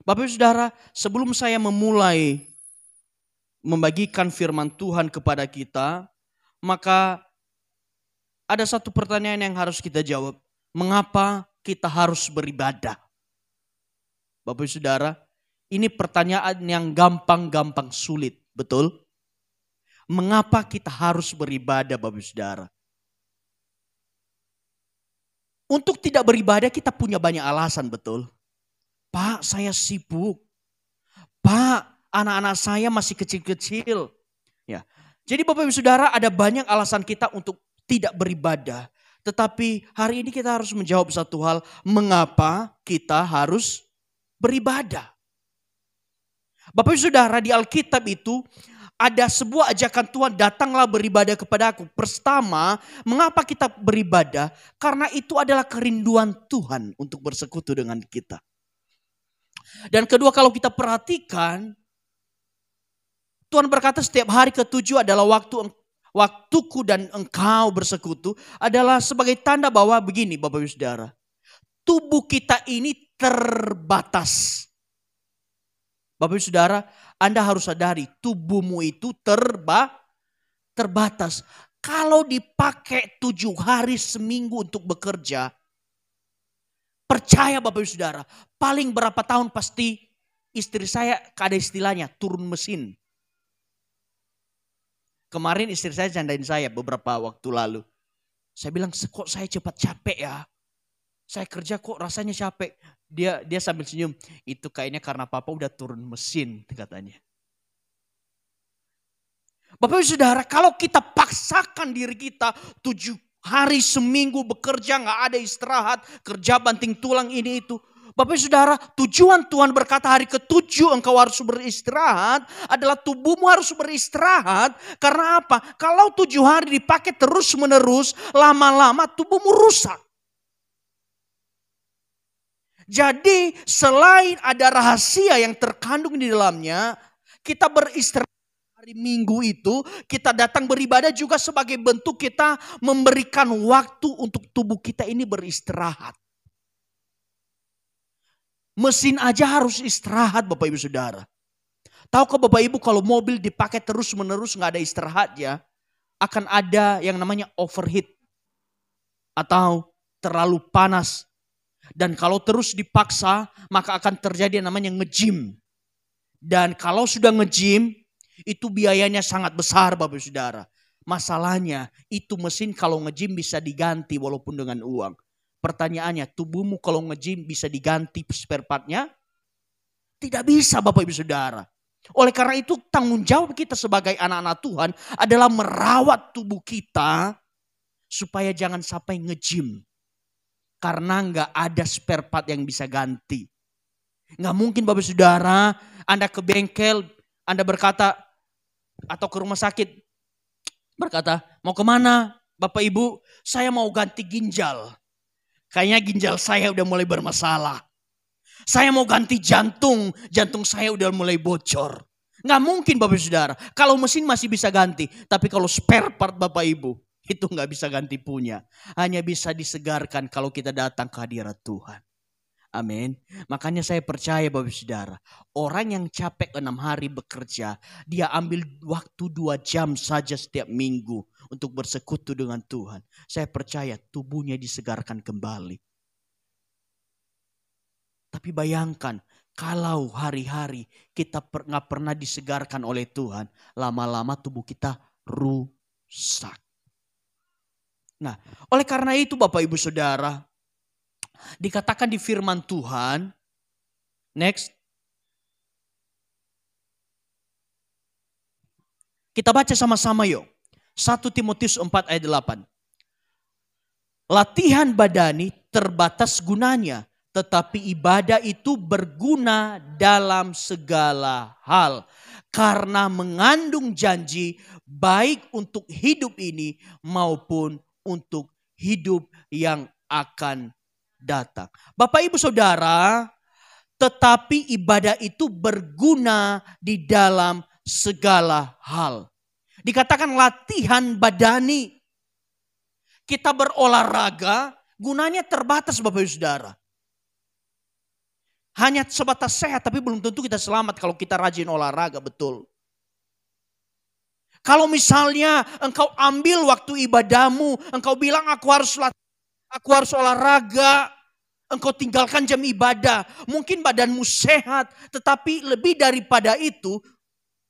Bapak Ibu Saudara, sebelum saya memulai membagikan firman Tuhan kepada kita, maka ada satu pertanyaan yang harus kita jawab. Mengapa kita harus beribadah? Bapak Ibu Saudara, ini pertanyaan yang gampang-gampang sulit, betul? Mengapa kita harus beribadah, Bapak Ibu Saudara? Untuk tidak beribadah kita punya banyak alasan, betul? Pak, saya sibuk. Pak, anak-anak saya masih kecil-kecil. Ya. Jadi Bapak Ibu Saudara, ada banyak alasan kita untuk tidak beribadah. Tetapi hari ini kita harus menjawab satu hal, mengapa kita harus beribadah? Bapak Ibu Saudara, di Alkitab itu ada sebuah ajakan Tuhan, datanglah beribadah kepada aku. Pertama, mengapa kita beribadah? Karena itu adalah kerinduan Tuhan untuk bersekutu dengan kita. Dan kedua, kalau kita perhatikan, Tuhan berkata setiap hari ketujuh adalah waktuku dan engkau bersekutu, adalah sebagai tanda bahwa begini Bapak Ibu Saudara, tubuh kita ini terbatas. Bapak Ibu Saudara, Anda harus sadari tubuhmu itu terbatas. Kalau dipakai 7 hari seminggu untuk bekerja, percaya Bapak Ibu Saudara, paling berapa tahun pasti istri saya ada istilahnya turun mesin. Kemarin istri saya candain saya beberapa waktu lalu. Saya bilang, kok saya cepat capek ya? Saya kerja kok rasanya capek. Dia sambil senyum. Itu kayaknya karena papa udah turun mesin katanya. Bapak Ibu Saudara, kalau kita paksakan diri kita 7 hari seminggu bekerja, gak ada istirahat, kerja banting tulang ini itu. Bapak Ibu Saudara, tujuan Tuhan berkata hari ke-7 engkau harus beristirahat adalah tubuhmu harus beristirahat. Karena apa? Kalau 7 hari dipakai terus menerus, lama-lama tubuhmu rusak. Jadi selain ada rahasia yang terkandung di dalamnya, kita beristirahat hari Minggu itu, kita datang beribadah juga sebagai bentuk kita memberikan waktu untuk tubuh kita ini beristirahat. Mesin aja harus istirahat Bapak Ibu Saudara. Tahukah Bapak Ibu kalau mobil dipakai terus menerus gak ada istirahat ya, akan ada yang namanya overheat atau terlalu panas. Dan kalau terus dipaksa, maka akan terjadi yang namanya nge-gym. Dan kalau sudah nge-gym, itu biayanya sangat besar Bapak Ibu Saudara. Masalahnya, itu mesin kalau nge-gym bisa diganti walaupun dengan uang. Pertanyaannya, tubuhmu kalau nge-gym bisa diganti spare partnya? Tidak bisa Bapak Ibu Saudara. Oleh karena itu tanggung jawab kita sebagai anak-anak Tuhan adalah merawat tubuh kita supaya jangan sampai nge-gym. Karena gak ada spare part yang bisa ganti. Gak mungkin Bapak Saudara, Anda ke bengkel, Anda berkata, atau ke rumah sakit, berkata, mau kemana Bapak Ibu? Saya mau ganti ginjal. Kayaknya ginjal saya udah mulai bermasalah. Saya mau ganti jantung, jantung saya udah mulai bocor. Gak mungkin Bapak Saudara, kalau mesin masih bisa ganti, tapi kalau spare part Bapak Ibu, itu gak bisa ganti punya. Hanya bisa disegarkan kalau kita datang ke hadirat Tuhan. Amin. Makanya saya percaya Bapak Saudara, orang yang capek 6 hari bekerja, dia ambil waktu 2 jam saja setiap minggu untuk bersekutu dengan Tuhan. Saya percaya tubuhnya disegarkan kembali. Tapi bayangkan kalau hari-hari kita gak pernah disegarkan oleh Tuhan, lama-lama tubuh kita rusak. Nah, oleh karena itu Bapak Ibu Saudara, dikatakan di firman Tuhan, next. Kita baca sama-sama yuk. 1 Timotius 4 ayat 8. Latihan badani terbatas gunanya, tetapi ibadah itu berguna dalam segala hal. Karena mengandung janji baik untuk hidup ini maupun untuk hidup yang akan datang. Bapak Ibu Saudara, tetapi ibadah itu berguna di dalam segala hal. Dikatakan latihan badani. Kita berolahraga, gunanya terbatas Bapak Ibu Saudara. hanya sebatas sehat, tapi belum tentu kita selamat kalau kita rajin olahraga, betul. Kalau misalnya engkau ambil waktu ibadahmu, engkau bilang aku harus olahraga, engkau tinggalkan jam ibadah, mungkin badanmu sehat, tetapi lebih daripada itu,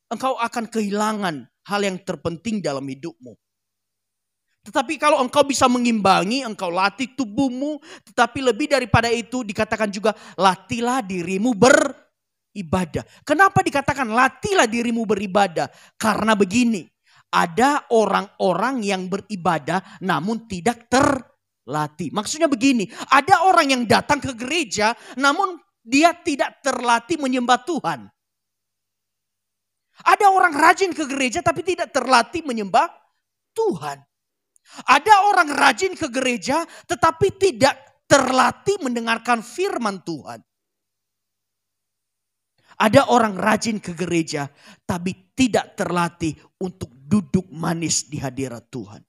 engkau akan kehilangan hal yang terpenting dalam hidupmu. Tetapi kalau engkau bisa mengimbangi, engkau latih tubuhmu, tetapi lebih daripada itu dikatakan juga latihlah dirimu beribadah. Kenapa dikatakan latihlah dirimu beribadah? Karena begini, ada orang-orang yang beribadah namun tidak terlatih. Maksudnya begini, ada orang yang datang ke gereja namun dia tidak terlatih menyembah Tuhan. Ada orang rajin ke gereja tapi tidak terlatih menyembah Tuhan. Ada orang rajin ke gereja tetapi tidak terlatih mendengarkan firman Tuhan. Ada orang rajin ke gereja tapi tidak terlatih untuk duduk manis di hadirat Tuhan.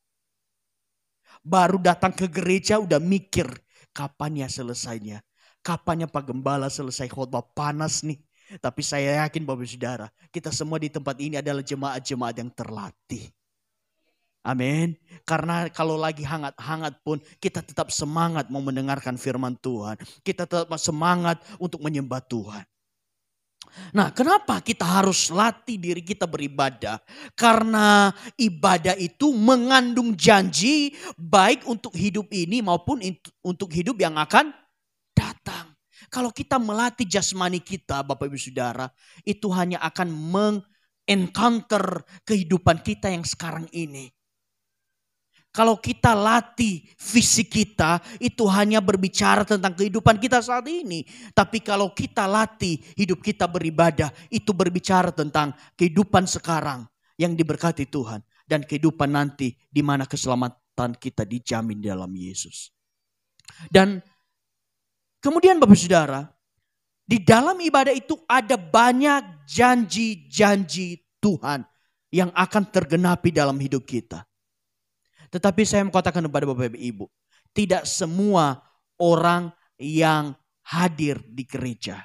Baru datang ke gereja udah mikir kapan ya selesainya. Kapan ya Pak Gembala selesai khotbah, panas nih. Tapi saya yakin Bapak Saudara, kita semua di tempat ini adalah jemaat-jemaat yang terlatih. Amin. Karena kalau lagi hangat-hangat pun kita tetap semangat mau mendengarkan firman Tuhan. Kita tetap semangat untuk menyembah Tuhan. Nah, kenapa kita harus latih diri kita beribadah? Karena ibadah itu mengandung janji baik untuk hidup ini maupun untuk hidup yang akan datang. Kalau kita melatih jasmani kita, Bapak Ibu Saudara, itu hanya akan mengencounter kehidupan kita yang sekarang ini. Kalau kita latih fisik kita, itu hanya berbicara tentang kehidupan kita saat ini. Tapi kalau kita latih hidup kita beribadah, itu berbicara tentang kehidupan sekarang yang diberkati Tuhan. Dan kehidupan nanti di mana keselamatan kita dijamin dalam Yesus. Dan kemudian Bapak Saudara, di dalam ibadah itu ada banyak janji-janji Tuhan yang akan tergenapi dalam hidup kita. Tetapi saya mau katakan kepada Bapak Ibu, tidak semua orang yang hadir di gereja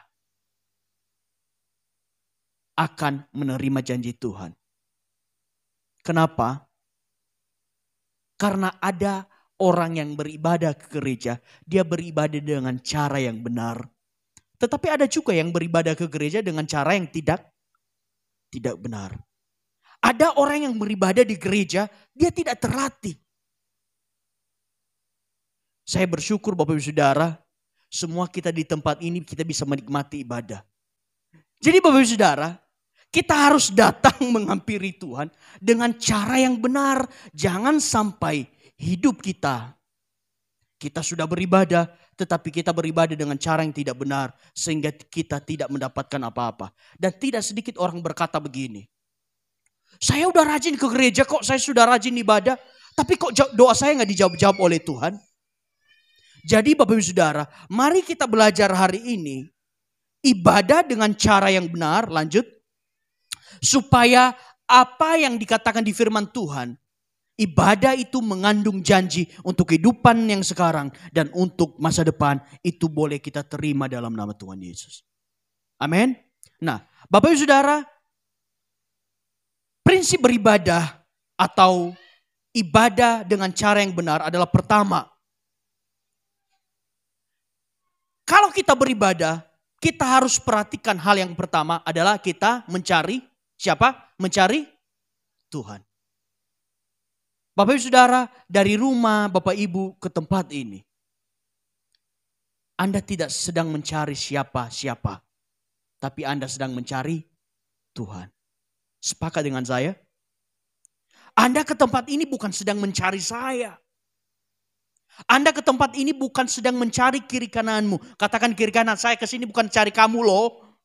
akan menerima janji Tuhan. Kenapa? Karena ada orang yang beribadah ke gereja, dia beribadah dengan cara yang benar. Tetapi ada juga yang beribadah ke gereja dengan cara yang tidak benar. Ada orang yang beribadah di gereja, dia tidak terlatih. Saya bersyukur Bapak Ibu Saudara, semua kita di tempat ini kita bisa menikmati ibadah. Jadi Bapak Ibu Saudara, kita harus datang menghampiri Tuhan dengan cara yang benar. Jangan sampai hidup kita sudah beribadah, tetapi kita beribadah dengan cara yang tidak benar. Sehingga kita tidak mendapatkan apa-apa. Dan tidak sedikit orang berkata begini, saya udah rajin ke gereja kok, saya sudah rajin ibadah. Tapi kok doa saya gak dijawab-jawab oleh Tuhan. Jadi Bapak Ibu Saudara, mari kita belajar hari ini. Ibadah dengan cara yang benar, lanjut. Supaya apa yang dikatakan di firman Tuhan, ibadah itu mengandung janji untuk kehidupan yang sekarang dan untuk masa depan, itu boleh kita terima dalam nama Tuhan Yesus. Amin. Nah, Bapak Ibu Saudara, prinsip beribadah atau ibadah dengan cara yang benar adalah pertama, kalau kita beribadah, kita harus perhatikan hal yang pertama adalah kita mencari siapa? Mencari Tuhan. Bapak Ibu Saudara, dari rumah Bapak Ibu ke tempat ini, Anda tidak sedang mencari siapa-siapa, tapi Anda sedang mencari Tuhan. Sepakat dengan saya? Anda ke tempat ini bukan sedang mencari saya. Anda ke tempat ini bukan sedang mencari kiri kananmu. Katakan kiri kanan, saya ke sini bukan cari kamu loh.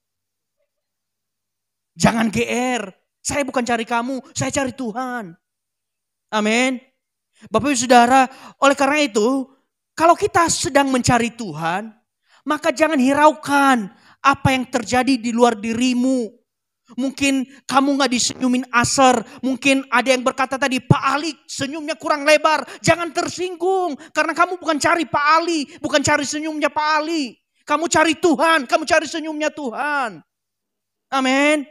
Jangan GR. Saya bukan cari kamu, saya cari Tuhan. Amin. Bapak Ibu Saudara, oleh karena itu, kalau kita sedang mencari Tuhan, maka jangan hiraukan apa yang terjadi di luar dirimu. Mungkin kamu gak disenyumin Aser. Mungkin ada yang berkata tadi, Pak Ali senyumnya kurang lebar. Jangan tersinggung. Karena kamu bukan cari Pak Ali. Bukan cari senyumnya Pak Ali. Kamu cari Tuhan, kamu cari senyumnya Tuhan. Amin.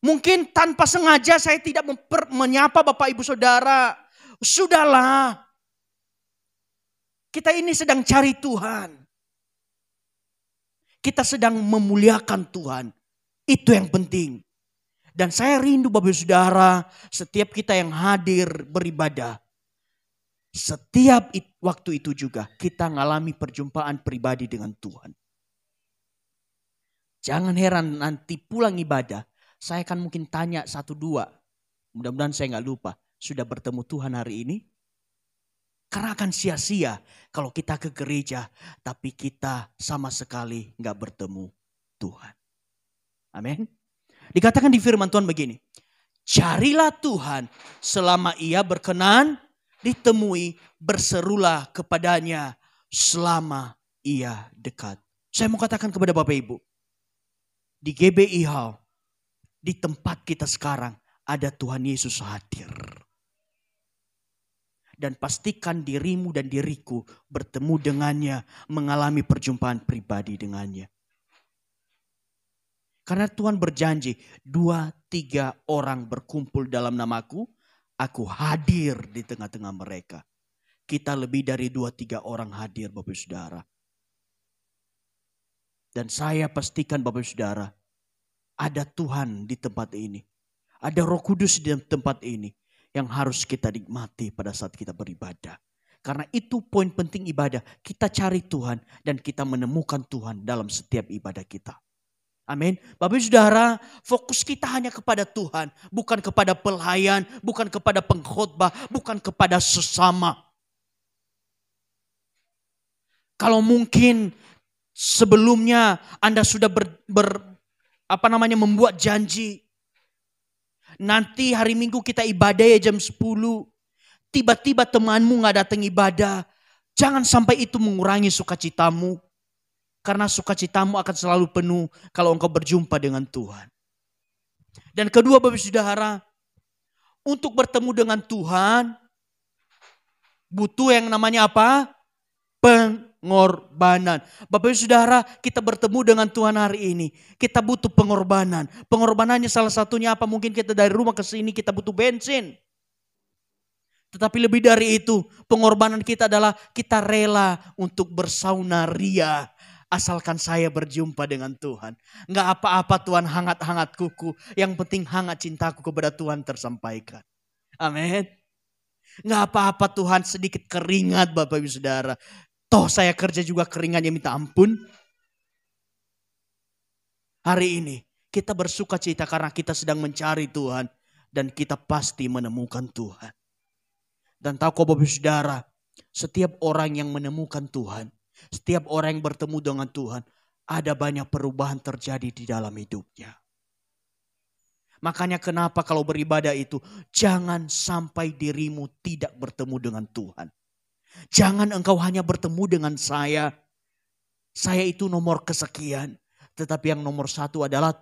Mungkin tanpa sengaja saya tidak menyapa Bapak Ibu Saudara. Sudahlah. Kita ini sedang cari Tuhan. Kita sedang memuliakan Tuhan. Itu yang penting. Dan saya rindu Bapak Ibu Saudara, setiap kita yang hadir beribadah. Setiap waktu itu juga kita mengalami perjumpaan pribadi dengan Tuhan. Jangan heran nanti pulang ibadah. Saya akan mungkin tanya 1-2. Mudah-mudahan saya nggak lupa. Sudah bertemu Tuhan hari ini? Karena akan sia-sia kalau kita ke gereja. Tapi kita sama sekali nggak bertemu Tuhan. Amin. Dikatakan di firman Tuhan begini. Carilah Tuhan selama ia berkenan ditemui. Berserulah kepadanya selama ia dekat. Saya mau katakan kepada Bapak Ibu. Di GBI Hall. Di tempat kita sekarang ada Tuhan Yesus hadir. Dan pastikan dirimu dan diriku bertemu dengannya, mengalami perjumpaan pribadi dengannya. Karena Tuhan berjanji, 2-3 orang berkumpul dalam namaku, aku hadir di tengah-tengah mereka. Kita lebih dari 2-3 orang hadir Bapak Saudara. Dan saya pastikan Bapak Saudara, ada Tuhan di tempat ini. Ada Roh Kudus di tempat ini. Yang harus kita nikmati pada saat kita beribadah. Karena itu poin penting ibadah. Kita cari Tuhan dan kita menemukan Tuhan dalam setiap ibadah kita. Amin. Bapak Saudara, fokus kita hanya kepada Tuhan. Bukan kepada pelayan, bukan kepada pengkhotbah, bukan kepada sesama. Kalau mungkin sebelumnya Anda sudah membuat janji. Nanti hari Minggu kita ibadah ya jam 10. Tiba-tiba temanmu gak datang ibadah. Jangan sampai itu mengurangi sukacitamu. Karena sukacitamu akan selalu penuh kalau engkau berjumpa dengan Tuhan. Dan kedua Bapak Saudara, untuk bertemu dengan Tuhan, butuh yang namanya apa? Pengorbanan. Bapak Saudara, kita bertemu dengan Tuhan hari ini. Kita butuh pengorbanan. Pengorbanannya salah satunya apa? Mungkin kita dari rumah ke sini kita butuh bensin. Tetapi lebih dari itu, pengorbanan kita adalah kita rela untuk bersaunaria. Asalkan saya berjumpa dengan Tuhan. Enggak apa-apa Tuhan hangat-hangat kuku. Yang penting hangat cintaku kepada Tuhan tersampaikan. Amin. Enggak apa-apa Tuhan sedikit keringat Bapak Ibu Saudara. Toh saya kerja juga keringatnya minta ampun. Hari ini kita bersuka cita karena kita sedang mencari Tuhan. Dan kita pasti menemukan Tuhan. Dan tahu kok Bapak Saudara, setiap orang yang menemukan Tuhan, setiap orang yang bertemu dengan Tuhan, ada banyak perubahan terjadi di dalam hidupnya. Makanya kenapa kalau beribadah itu, jangan sampai dirimu tidak bertemu dengan Tuhan. Jangan engkau hanya bertemu dengan saya. Saya itu nomor kesekian. Tetapi yang nomor 1 adalah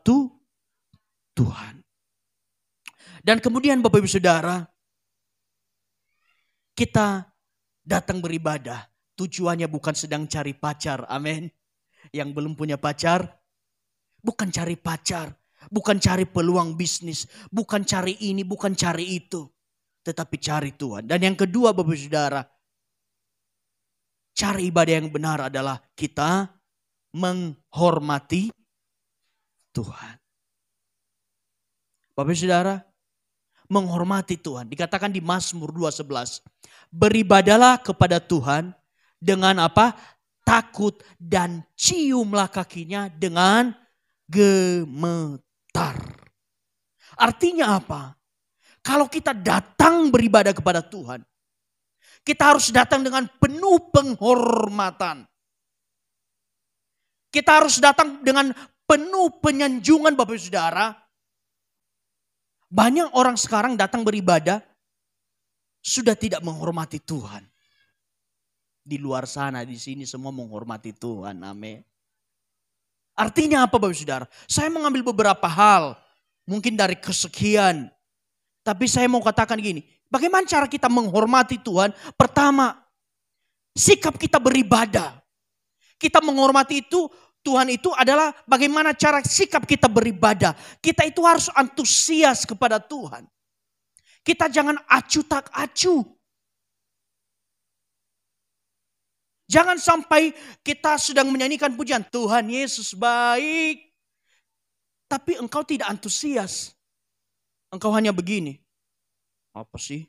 Tuhan. Dan kemudian Bapak Ibu Saudara, kita datang beribadah. Tujuannya bukan sedang cari pacar. Amin. Yang belum punya pacar, bukan cari pacar. Bukan cari peluang bisnis. Bukan cari ini, bukan cari itu. Tetapi cari Tuhan. Dan yang kedua Bapak Ibu Saudara, cara ibadah yang benar adalah kita menghormati Tuhan. Bapak Saudara, menghormati Tuhan. Dikatakan di Mazmur 2:11. Beribadalah kepada Tuhan dengan apa? Takut dan ciumlah kakinya dengan gemetar. Artinya apa? Kalau kita datang beribadah kepada Tuhan, kita harus datang dengan penuh penghormatan. Kita harus datang dengan penuh penyanjungan Bapak Saudara. Banyak orang sekarang datang beribadah sudah tidak menghormati Tuhan. Di luar sana, di sini semua menghormati Tuhan. Amin. Artinya apa Bapak Saudara? Saya mengambil beberapa hal. Mungkin dari kesekian. Tapi saya mau katakan gini. Bagaimana cara kita menghormati Tuhan? Pertama, sikap kita beribadah. Kita menghormati itu, Tuhan itu adalah bagaimana cara sikap kita beribadah. Kita itu harus antusias kepada Tuhan. Kita jangan acuh tak acuh. Jangan sampai kita sedang menyanyikan pujian, Tuhan Yesus baik. Tapi engkau tidak antusias. Engkau hanya begini. Apa sih?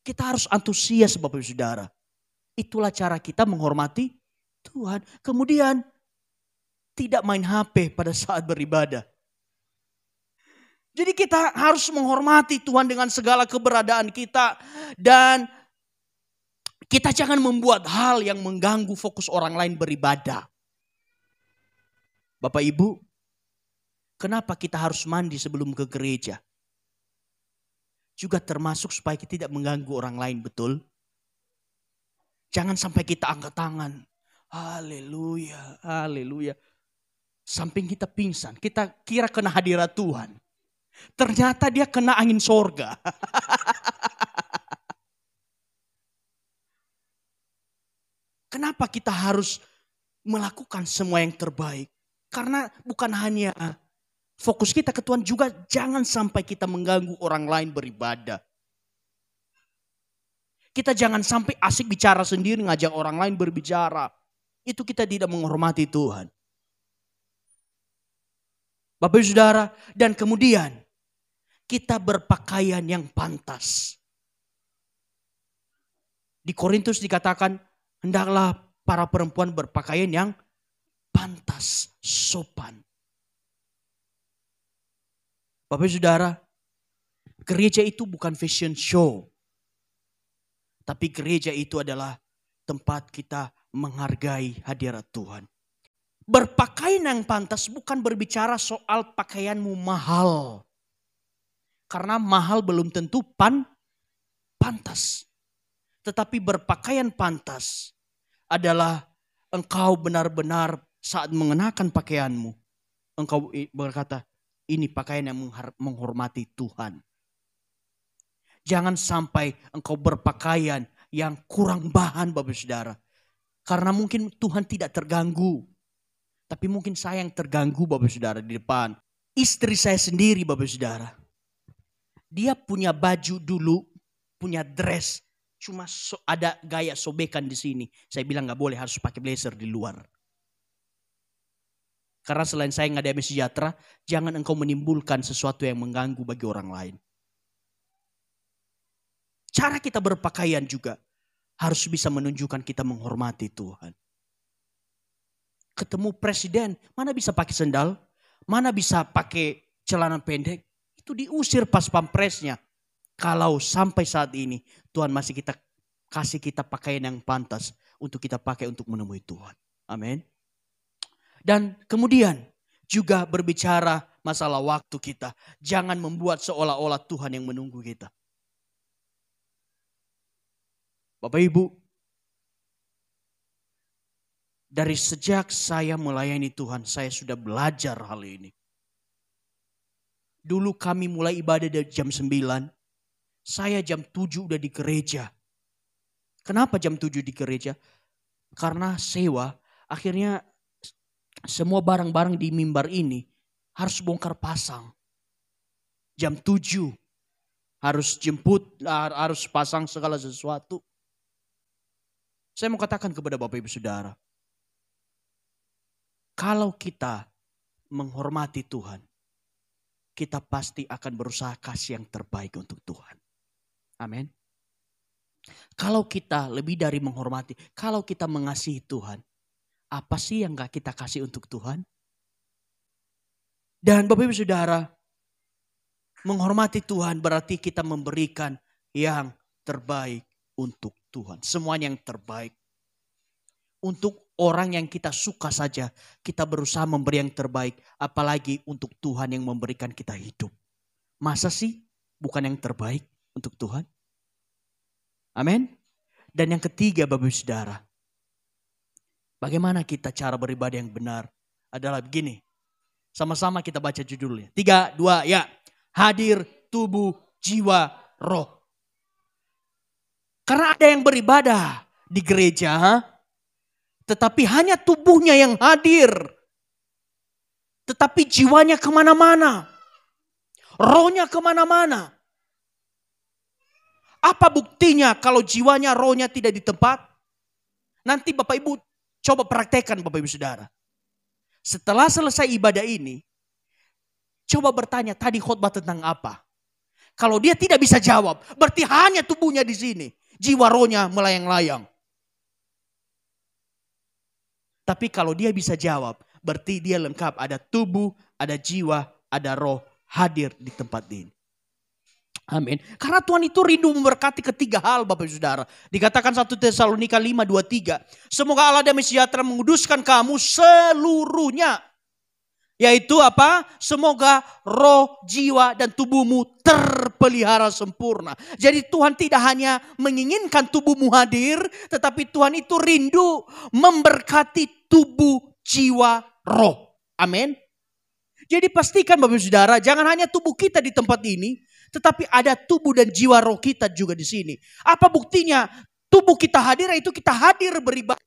Kita harus antusias Bapak Ibu Saudara. Itulah cara kita menghormati Tuhan. Kemudian tidak main HP pada saat beribadah. Jadi kita harus menghormati Tuhan dengan segala keberadaan kita. Dan kita jangan membuat hal yang mengganggu fokus orang lain beribadah. Bapak Ibu, kenapa kita harus mandi sebelum ke gereja? Juga termasuk supaya kita tidak mengganggu orang lain, betul? Jangan sampai kita angkat tangan. Haleluya, haleluya. Samping kita pingsan, kita kira kena hadirat Tuhan. Ternyata dia kena angin sorga. Kenapa kita harus melakukan semua yang terbaik? Karena bukan hanya fokus kita ke Tuhan, juga jangan sampai kita mengganggu orang lain beribadah. Kita jangan sampai asik bicara sendiri, ngajak orang lain berbicara. Itu kita tidak menghormati Tuhan. Bapak Ibu Saudara, dan kemudian kita berpakaian yang pantas. Di Korintus dikatakan, hendaklah para perempuan berpakaian yang pantas, sopan. Bapak Ibu Saudara, gereja itu bukan fashion show. Tapi gereja itu adalah tempat kita menghargai hadirat Tuhan. Berpakaian yang pantas bukan berbicara soal pakaianmu mahal. Karena mahal belum tentu pantas. Tetapi berpakaian pantas adalah engkau benar-benar saat mengenakan pakaianmu. Engkau berkata, ini pakaian yang menghormati Tuhan. Jangan sampai engkau berpakaian yang kurang bahan Bapak Saudara. Karena mungkin Tuhan tidak terganggu. Tapi mungkin saya yang terganggu Bapak Saudara di depan. Istri saya sendiri Bapak Saudara. Dia punya baju dulu, punya dress. Cuma ada gaya sobekan di sini. Saya bilang gak boleh, harus pakai blazer di luar. Karena selain saya nggak damai sejahtera, jangan engkau menimbulkan sesuatu yang mengganggu bagi orang lain. Cara kita berpakaian juga harus bisa menunjukkan kita menghormati Tuhan. Ketemu presiden, mana bisa pakai sendal, mana bisa pakai celana pendek, itu diusir pas pampresnya. Kalau sampai saat ini Tuhan masih kasih kita pakaian yang pantas untuk kita pakai untuk menemui Tuhan. Amin. Dan kemudian juga berbicara masalah waktu kita. Jangan membuat seolah-olah Tuhan yang menunggu kita. Bapak Ibu, dari sejak saya melayani Tuhan, saya sudah belajar hal ini. Dulu kami mulai ibadah dari jam 9. Saya jam 7 udah di gereja. Kenapa jam 7 di gereja? Karena sewa, akhirnya semua barang-barang di mimbar ini harus bongkar pasang. Jam 7 harus jemput, harus pasang segala sesuatu. Saya mau katakan kepada Bapak Ibu Saudara. Kalau kita menghormati Tuhan, kita pasti akan berusaha kasih yang terbaik untuk Tuhan. Amin. Kalau kita lebih dari menghormati, kalau kita mengasihi Tuhan, apa sih yang gak kita kasih untuk Tuhan? Dan Bapak Ibu Saudara, menghormati Tuhan berarti kita memberikan yang terbaik untuk Tuhan. Semuanya yang terbaik. Untuk orang yang kita suka saja, kita berusaha memberi yang terbaik. Apalagi untuk Tuhan yang memberikan kita hidup. Masa sih bukan yang terbaik untuk Tuhan? Amin. Dan yang ketiga Bapak Ibu Saudara, bagaimana kita cara beribadah yang benar adalah begini. Sama-sama kita baca judulnya. 3, 2, ya. Hadir tubuh, jiwa, roh. Karena ada yang beribadah di gereja, tetapi hanya tubuhnya yang hadir. Tetapi jiwanya kemana-mana. Rohnya kemana-mana. Apa buktinya kalau jiwanya, rohnya tidak di tempat? Nanti Bapak Ibu coba praktekkan Bapak Ibu Saudara. Setelah selesai ibadah ini, coba bertanya tadi khotbah tentang apa. Kalau dia tidak bisa jawab, berarti hanya tubuhnya di sini. Jiwa rohnya melayang-layang. Tapi kalau dia bisa jawab, berarti dia lengkap. Ada tubuh, ada jiwa, ada roh hadir di tempat ini. Amin. Karena Tuhan itu rindu memberkati ketiga hal Bapak Ibu Saudara. Dikatakan 1 Tesalonika 5:23. Semoga Allah damai sejahtera menguduskan kamu seluruhnya. Yaitu apa? Semoga roh, jiwa dan tubuhmu terpelihara sempurna. Jadi Tuhan tidak hanya menginginkan tubuhmu hadir. Tetapi Tuhan itu rindu memberkati tubuh, jiwa, roh. Amin. Jadi pastikan Bapak Ibu Saudara, jangan hanya tubuh kita di tempat ini, tetapi ada tubuh dan jiwa roh kita juga di sini. Apa buktinya? Tubuh kita hadir, itu kita hadir beribadah.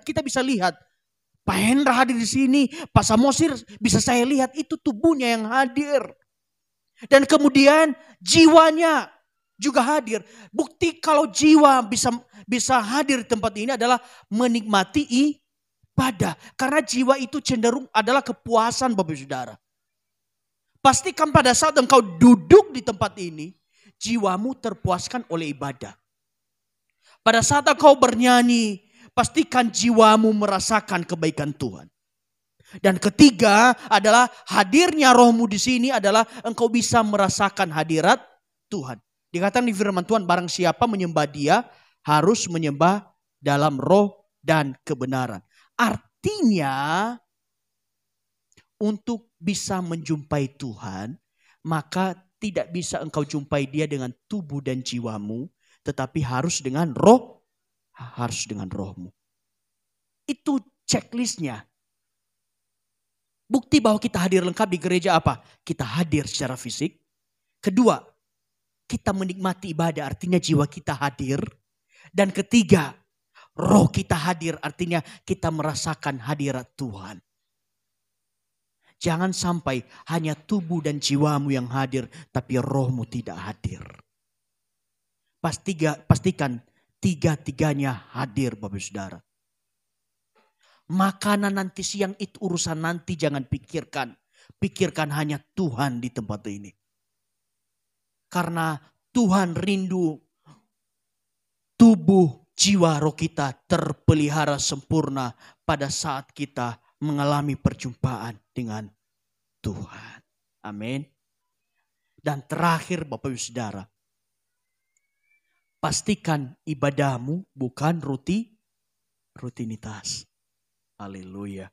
Kita bisa lihat. Pak Hendra hadir di sini, Pak Samosir bisa saya lihat itu tubuhnya yang hadir. Dan kemudian jiwanya juga hadir. Bukti kalau jiwa bisa hadir di tempat ini adalah menikmati ibadah. Karena jiwa itu cenderung adalah kepuasan Bapak Ibu Saudara. Pastikan pada saat engkau duduk di tempat ini, jiwamu terpuaskan oleh ibadah. Pada saat engkau bernyanyi, pastikan jiwamu merasakan kebaikan Tuhan. Dan ketiga adalah hadirnya rohmu di sini adalah engkau bisa merasakan hadirat Tuhan. Dikatakan di firman Tuhan, barang siapa menyembah Dia harus menyembah dalam roh dan kebenaran. Artinya untuk bisa menjumpai Tuhan, maka tidak bisa engkau jumpai Dia dengan tubuh dan jiwamu, tetapi harus dengan roh, harus dengan rohmu. Itu checklistnya. Bukti bahwa kita hadir lengkap di gereja apa? Kita hadir secara fisik. Kedua, kita menikmati ibadah, artinya jiwa kita hadir. Dan ketiga, roh kita hadir, artinya kita merasakan hadirat Tuhan. Jangan sampai hanya tubuh dan jiwamu yang hadir, tapi rohmu tidak hadir. Pastikan tiga-tiganya hadir Bapak Saudara. Makanan nanti siang itu urusan nanti, jangan pikirkan. Pikirkan hanya Tuhan di tempat ini. Karena Tuhan rindu tubuh, jiwa, roh kita terpelihara sempurna pada saat kita mengalami perjumpaan dengan Tuhan. Amin. Dan terakhir Bapak Ibu Saudara, pastikan ibadahmu bukan rutinitas. Haleluya.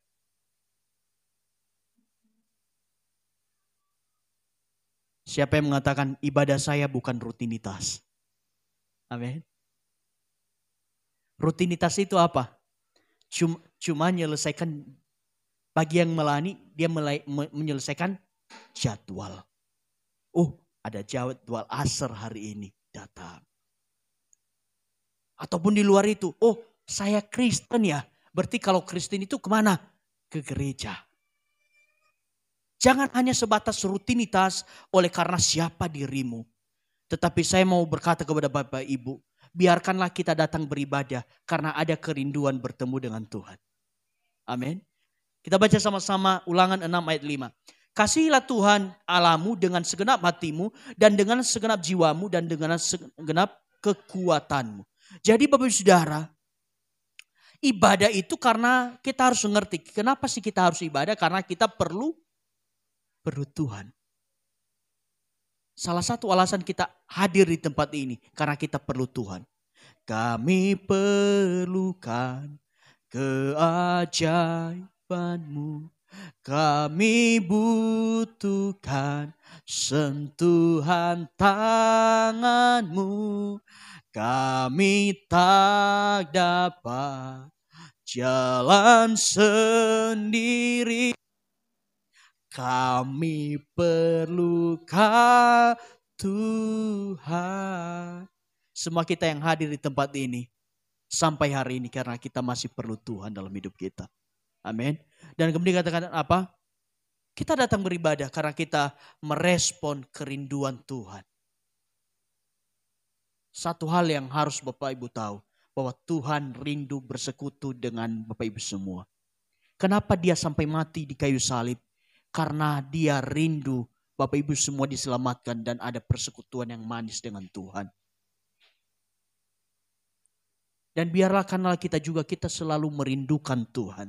Siapa yang mengatakan ibadah saya bukan rutinitas? Amin. Rutinitas itu apa? Cuma menyelesaikan, bagi yang melayani, dia menyelesaikan jadwal. Oh, ada jadwal asar hari ini, datang. Ataupun di luar itu, oh saya Kristen ya. Berarti kalau Kristen itu kemana? Ke gereja. Jangan hanya sebatas rutinitas oleh karena siapa dirimu. Tetapi saya mau berkata kepada Bapak Ibu, biarkanlah kita datang beribadah karena ada kerinduan bertemu dengan Tuhan. Amin. Kita baca sama-sama Ulangan 6 ayat 5. Kasihilah Tuhan Allahmu dengan segenap hatimu dan dengan segenap jiwamu dan dengan segenap kekuatanmu. Jadi Bapak Ibu Saudara, ibadah itu karena kita harus mengerti. Kenapa sih kita harus ibadah? Karena kita perlu Tuhan. Salah satu alasan kita hadir di tempat ini karena kita perlu Tuhan. Kami perlukan keajaiban-Mu. Kami butuhkan sentuhan tangan-Mu. Kami tak dapat jalan sendiri. Kami perlukan Tuhan. Semua kita yang hadir di tempat ini sampai hari ini karena kita masih perlu Tuhan dalam hidup kita. Amin. Dan kemudian katakan apa? Kita datang beribadah karena kita merespon kerinduan Tuhan. Satu hal yang harus Bapak Ibu tahu, bahwa Tuhan rindu bersekutu dengan Bapak Ibu semua. Kenapa dia sampai mati di kayu salib? Karena dia rindu Bapak Ibu semua diselamatkan dan ada persekutuan yang manis dengan Tuhan. Dan biarlah karena kita juga, kita selalu merindukan Tuhan.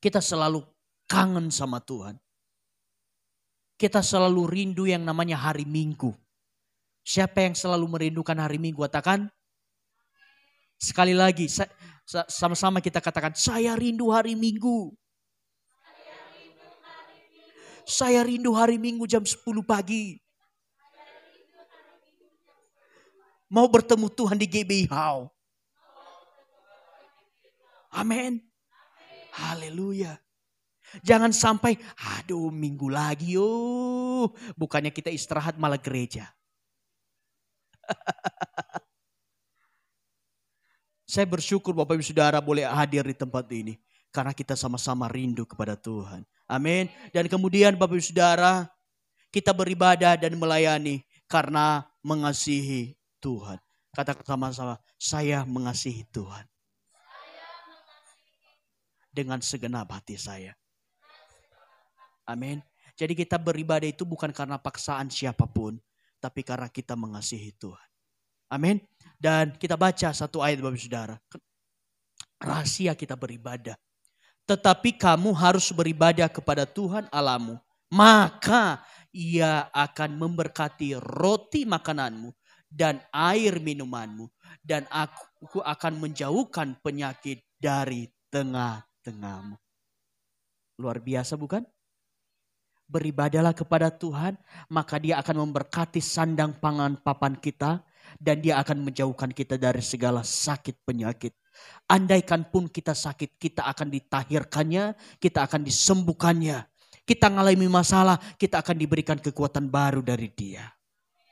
Kita selalu kangen sama Tuhan. Kita selalu rindu yang namanya hari Minggu. Siapa yang selalu merindukan hari Minggu? Katakan. Sekali lagi, sama-sama kita katakan, saya rindu hari Minggu. Saya rindu hari Minggu jam 10 pagi. Mau bertemu Tuhan di GBI Hall. Amin. Haleluya. Jangan sampai, aduh minggu lagi yo. Bukannya kita istirahat malah gereja. Saya bersyukur Bapak Ibu Saudara boleh hadir di tempat ini. Karena kita sama-sama rindu kepada Tuhan. Amin. Dan kemudian Bapak Ibu Saudara, kita beribadah dan melayani karena mengasihi Tuhan. Katakan sama-sama, saya mengasihi Tuhan. Dengan segenap hati saya. Amin. Jadi kita beribadah itu bukan karena paksaan siapapun, tapi karena kita mengasihi Tuhan. Amin. Dan kita baca satu ayat Bapak Saudara. Rahasia kita beribadah. Tetapi kamu harus beribadah kepada Tuhan Allahmu. Maka Ia akan memberkati roti makananmu dan air minumanmu. Dan aku akan menjauhkan penyakit dari tengah-tengahmu. Luar biasa bukan? Beribadahlah kepada Tuhan, maka Dia akan memberkati sandang pangan papan kita. Dan Dia akan menjauhkan kita dari segala sakit penyakit. Andaikan pun kita sakit, kita akan ditahirkannya, kita akan disembuhkannya. Kita mengalami masalah, kita akan diberikan kekuatan baru dari Dia.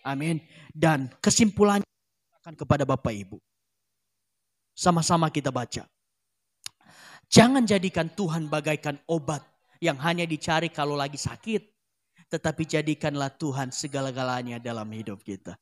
Amin. Dan kesimpulannya akan kepada Bapak Ibu. Sama-sama kita baca. Jangan jadikan Tuhan bagaikan obat yang hanya dicari kalau lagi sakit. Tetapi jadikanlah Tuhan segala-galanya dalam hidup kita.